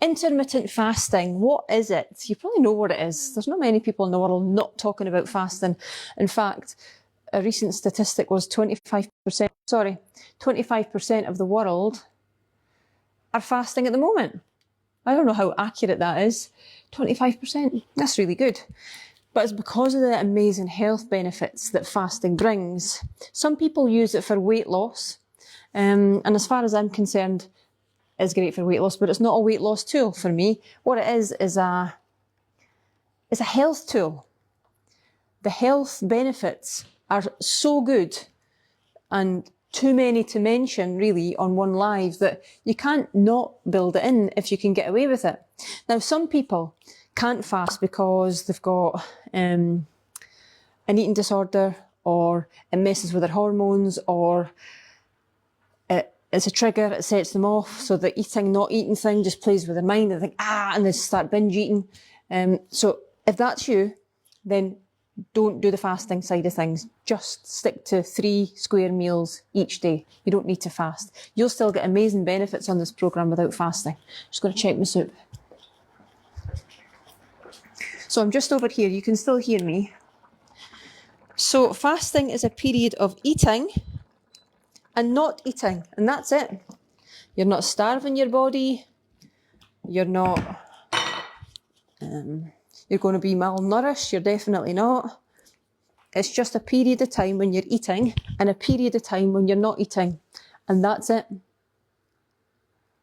intermittent fasting, what is it? You probably know what it is. There's not many people in the world not talking about fasting. In fact, a recent statistic was 25% of the world are fasting at the moment. I don't know how accurate that is. 25%, that's really good. But it's because of the amazing health benefits that fasting brings. Some people use it for weight loss. And as far as I'm concerned, it's great for weight loss, but it's not a weight loss tool for me. What it is a health tool. The health benefits are so good and too many to mention really on one live that you can't not build it in if you can get away with it. Now, some people can't fast because they've got an eating disorder, or it messes with their hormones, or it's a trigger, it sets them off, so the eating, not eating thing just plays with their mind. They think, and they start binge eating. So if that's you, then don't do the fasting side of things. Just stick to 3 square meals each day. You don't need to fast. You'll still get amazing benefits on this programme without fasting. Just going to check my soup. So I'm just over here. You can still hear me. So fasting is a period of eating and not eating, and that's it. You're not starving your body. You're not... you're going to be malnourished. You're definitely not. It's just a period of time when you're eating and a period of time when you're not eating. And that's it.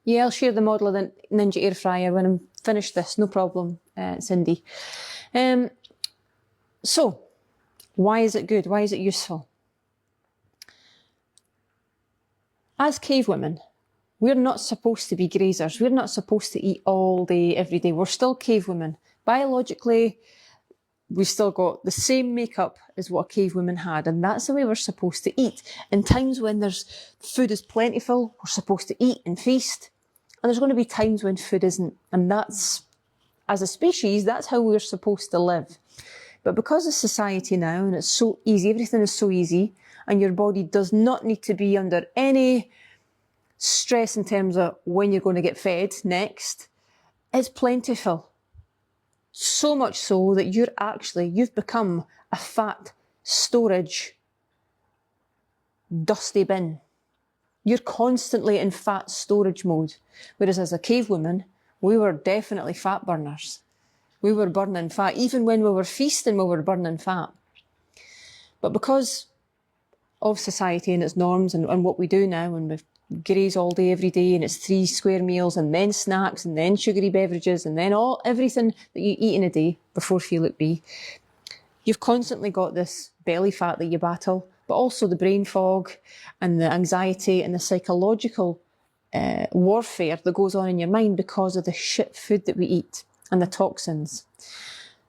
Yeah, I'll share the model of the Ninja air fryer when I'm finished this. No problem, Cindy. So, why is it good? Why is it useful? As cave women, we're not supposed to be grazers. We're not supposed to eat all day, every day. We're still cave women. Biologically, we've still got the same makeup as what a cave woman had, and that's the way we're supposed to eat. In times when food is plentiful, we're supposed to eat and feast, and there's going to be times when food isn't, and that's, as a species, that's how we're supposed to live. But because of society now, and it's so easy, everything is so easy, and your body does not need to be under any stress in terms of when you're going to get fed next, it's plentiful. So much so that you've become a fat storage dusty bin. You're constantly in fat storage mode. Whereas as a cave woman, we were definitely fat burners. We were burning fat. Even when we were feasting, we were burning fat. But because of society and its norms and what we do now, and we graze all day, every day, and it's 3 square meals, and then snacks, and then sugary beverages, and then everything that you eat in a day before Feel It Be, you've constantly got this belly fat that you battle, but also the brain fog and the anxiety and the psychological warfare that goes on in your mind because of the shit food that we eat and the toxins.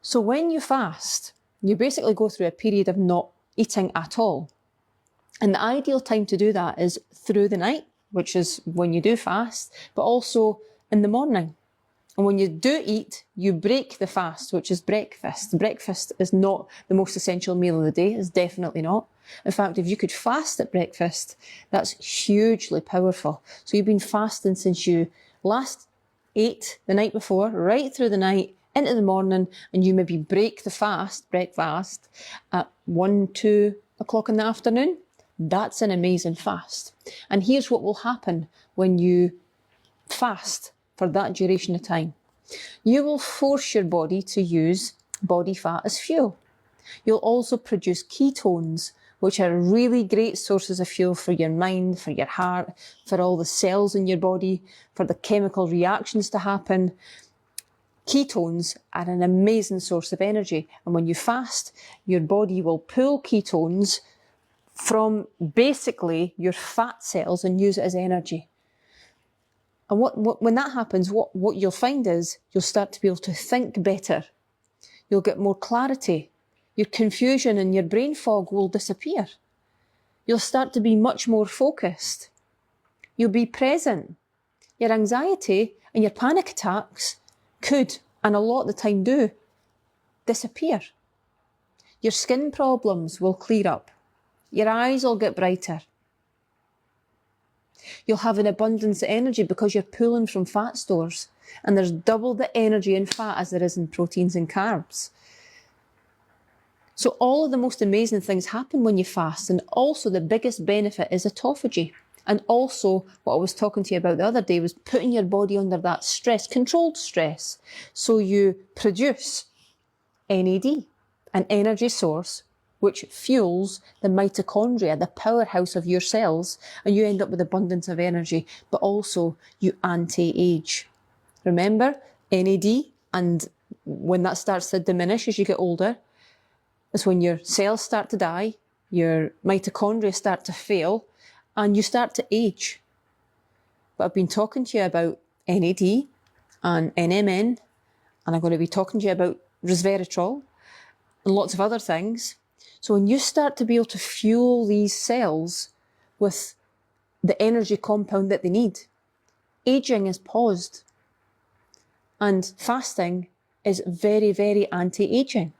So when you fast, you basically go through a period of not eating at all. And the ideal time to do that is through the night, which is when you do fast, but also in the morning. And when you do eat, you break the fast, which is breakfast. Breakfast is not the most essential meal of the day. It's definitely not. In fact, if you could fast at breakfast, that's hugely powerful. So you've been fasting since you last ate the night before, right through the night, into the morning, and you maybe break breakfast, at 1, 2 o'clock in the afternoon. That's an amazing fast. And here's what will happen when you fast for that duration of time. You will force your body to use body fat as fuel. You'll also produce ketones, which are really great sources of fuel for your mind, for your heart, for all the cells in your body, for the chemical reactions to happen. Ketones are an amazing source of energy. And when you fast, your body will pull ketones from basically your fat cells and use it as energy. And when that happens, what you'll find is you'll start to be able to think better. You'll get more clarity. Your confusion and your brain fog will disappear. You'll start to be much more focused. You'll be present. Your anxiety and your panic attacks could, and a lot of the time do, disappear. Your skin problems will clear up. Your eyes will get brighter. You'll have an abundance of energy because you're pulling from fat stores. And there's double the energy in fat as there is in proteins and carbs. So all of the most amazing things happen when you fast. And also the biggest benefit is autophagy. And also what I was talking to you about the other day was putting your body under that stress, controlled stress. So you produce NAD, an energy source, which fuels the mitochondria, the powerhouse of your cells, and you end up with abundance of energy, but also you anti-age. Remember, NAD, and when that starts to diminish as you get older, is when your cells start to die, your mitochondria start to fail, and you start to age. But I've been talking to you about NAD and NMN, and I'm going to be talking to you about resveratrol and lots of other things. So when you start to be able to fuel these cells with the energy compound that they need, aging is paused. And fasting is very, very anti-aging.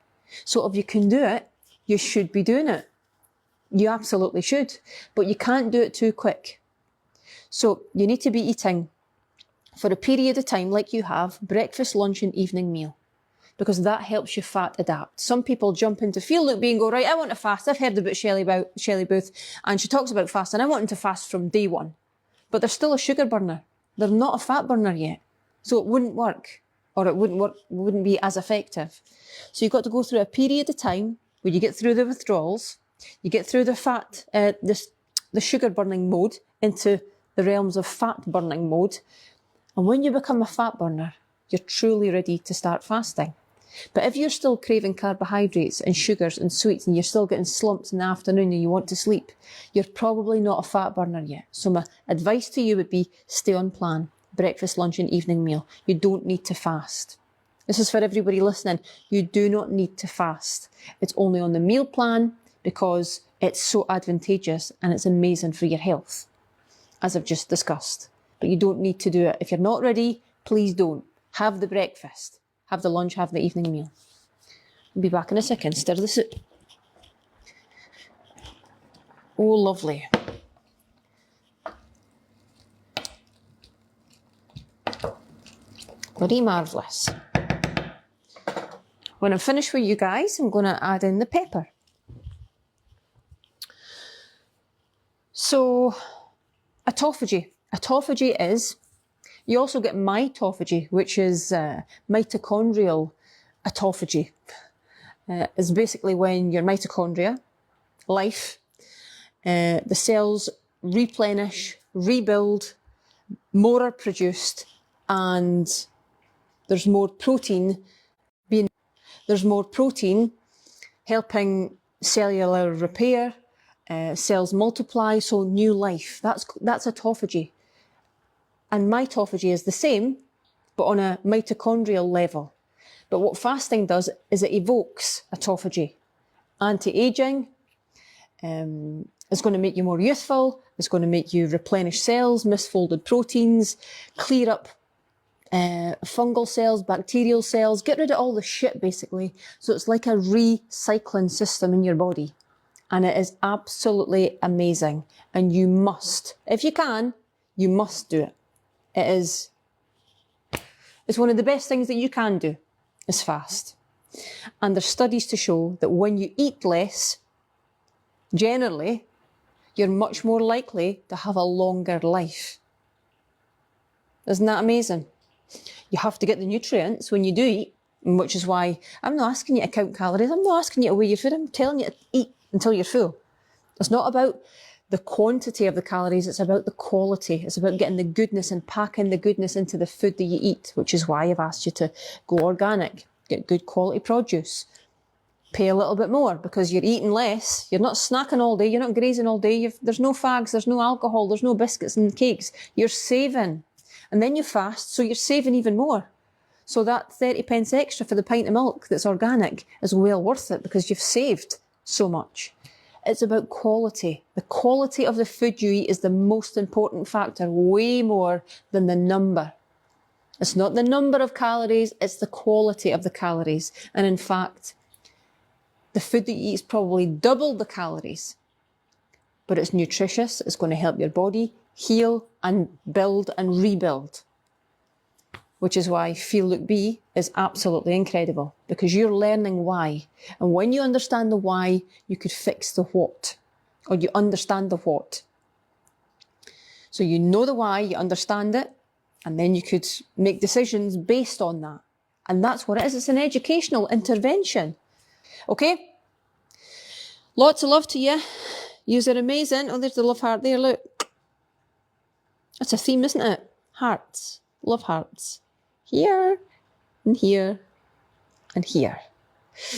So if you can do it, you should be doing it. You absolutely should, but you can't do it too quick. So you need to be eating for a period of time like you have, breakfast, lunch and evening meal, because that helps your fat adapt. Some people jump into Feel Look B and go, right, I want to fast. I've heard about Shelley Booth and she talks about fasting. I want them to fast from day one, but they're still a sugar burner. They're not a fat burner yet. So it wouldn't work, or it wouldn't be as effective. So you've got to go through a period of time where you get through the withdrawals, you get through the sugar burning mode into the realms of fat burning mode. And when you become a fat burner, you're truly ready to start fasting. But if you're still craving carbohydrates and sugars and sweets and you're still getting slumps in the afternoon and you want to sleep, you're probably not a fat burner yet. So my advice to you would be stay on plan. Breakfast, lunch and evening meal. You don't need to fast. This is for everybody listening. You do not need to fast. It's only on the meal plan because it's so advantageous and it's amazing for your health, as I've just discussed. But you don't need to do it. If you're not ready, please don't. Have the breakfast, have the lunch, have the evening meal. I'll be back in a second. Stir the soup. Oh, lovely. Bloody marvellous. When I'm finished with you guys, I'm going to add in the pepper. So, autophagy. Autophagy is, you also get mitophagy, which is mitochondrial autophagy. It's basically when your mitochondria, life, the cells replenish, rebuild, more are produced, and there's more protein helping cellular repair, cells multiply, so new life. That's autophagy. And mitophagy is the same, but on a mitochondrial level. But what fasting does is it evokes autophagy. Anti-aging, it's going to make you more youthful, it's going to make you replenish cells, misfolded proteins, clear up fungal cells, bacterial cells, get rid of all the shit basically. So it's like a recycling system in your body. And it is absolutely amazing. And you must, if you can, you must do it. It's one of the best things that you can do, is fast. And there's studies to show that when you eat less, generally, you're much more likely to have a longer life. Isn't that amazing? You have to get the nutrients when you do eat, which is why I'm not asking you to count calories. I'm not asking you to weigh your food. I'm telling you to eat until you're full. It's not about the quantity of the calories, it's about the quality. It's about getting the goodness and packing the goodness into the food that you eat, which is why I've asked you to go organic, get good quality produce, pay a little bit more because you're eating less, you're not snacking all day, you're not grazing all day, there's no fags, there's no alcohol, there's no biscuits and cakes, you're saving. And then you fast, so you're saving even more. So that 30 pence extra for the pint of milk that's organic is well worth it because you've saved so much. It's about quality. The quality of the food you eat is the most important factor, way more than the number. It's not the number of calories, it's the quality of the calories. And in fact, the food that you eat is probably double the calories, but it's nutritious, it's going to help your body heal and build and rebuild. which is why Feel, Look, Be is absolutely incredible, because you're learning why. And when you understand the why, you could fix the what, or you understand the what. So you know the why, you understand it, and then you could make decisions based on that. And that's what it is. It's an educational intervention. Okay? Lots of love to you. Yous are amazing. Oh, there's the love heart there, look. That's a theme, isn't it? Hearts. Love hearts. Here, and here, and here.